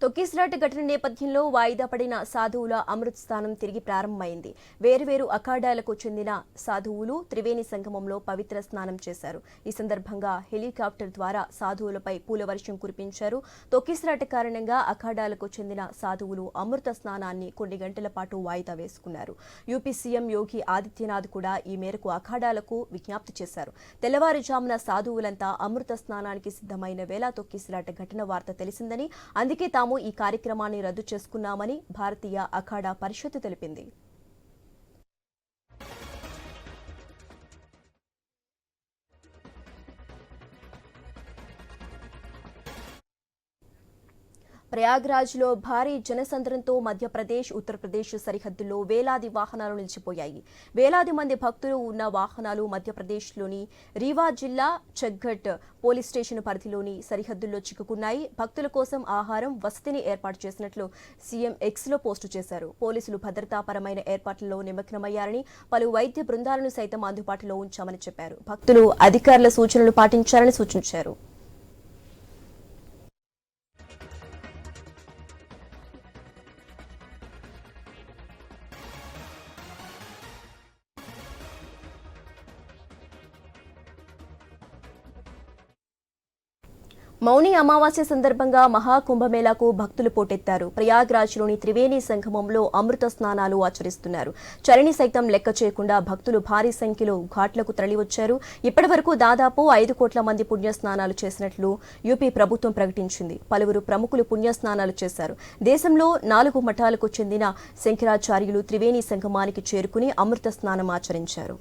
తొక్కిసలాట ఘటన నేపథ్యంలో వాయిదా పడిన సాధువుల అమృత్ స్నానం తిరిగి ప్రారంభమైంది. వేరువేరు అఖాడాలకు చెందిన సాధువులు త్రివేణి సంగమంలో పవిత్ర స్నానం చేశారు. ఈ సందర్భంగా హెలికాప్టర్ ద్వారా సాధువులపై పూలవర్షం కురిపించారు. తొక్కిసలాట కారణంగా అఖాడాలకు చెందిన సాధువులు అమృత స్నానాన్ని కొన్ని గంటల పాటు వాయిదా వేసుకున్నారు. యూపీ సీఎం యోగి ఆదిత్యనాథ్ కూడా ఈ మేరకు అఖాడాలకు విజ్ఞప్తి చేశారు. తెల్లవారుజామున సాధువులంతా అమృత స్నానానికి సిద్ధమైన వేళ తొక్కిసలాట ఘటన వార్త తెలిసిందని, అందుకే తాము ఈ కార్యక్రమాన్ని రద్దు చేసుకున్నామని భారతీయ అఖాడా పరిషత్ తెలిపింది. ప్రయాగ్రాజ్లో భారీ జనసంద్రంతో మధ్యప్రదేశ్, ఉత్తరప్రదేశ్ సరిహద్దుల్లో వేలాది వాహనాలు నిలిచిపోయాయి. వేలాది మంది భక్తులు ఉన్న వాహనాలు మధ్యప్రదేశ్లోని రీవా జిల్లా చగ్ఘట్ పోలీస్ స్టేషన్ పరిధిలోని సరిహద్దుల్లో చిక్కుకున్నాయి. భక్తుల కోసం ఆహారం, వసతిని ఏర్పాటు చేసినట్లు సీఎం ఎక్స్లో పోస్టు చేశారు. పోలీసులు భద్రతాపరమైన ఏర్పాట్లలో నిమగ్నమయ్యారని, పలు వైద్య బృందాలను సైతం అందుబాటులో ఉంచామని చెప్పారు. భక్తులు అధికారుల సూచనలు పాటించాలని సూచించారు. మౌని అమావాస్య సందర్భంగా మహాకుంభమేళాకు భక్తులు పోటెత్తారు. ప్రయాగ్రాజ్లోని త్రివేణి సంగమంలో అమృత స్నానాలు ఆచరిస్తున్నారు. చలిని సైతం లెక్క చేయకుండా భక్తులు భారీ సంఖ్యలో ఘాట్లకు తరలివచ్చారు. ఇప్పటి వరకు దాదాపు 5 కోట్ల మంది పుణ్యస్నానాలు చేసినట్లు యూపీ ప్రభుత్వం ప్రకటించింది. పలువురు ప్రముఖులు పుణ్యస్నానాలు చేశారు. దేశంలో 4 మఠాలకు చెందిన శంకరాచార్యులు త్రివేణి సంగమానికి చేరుకుని అమృత స్నానం ఆచరించారు.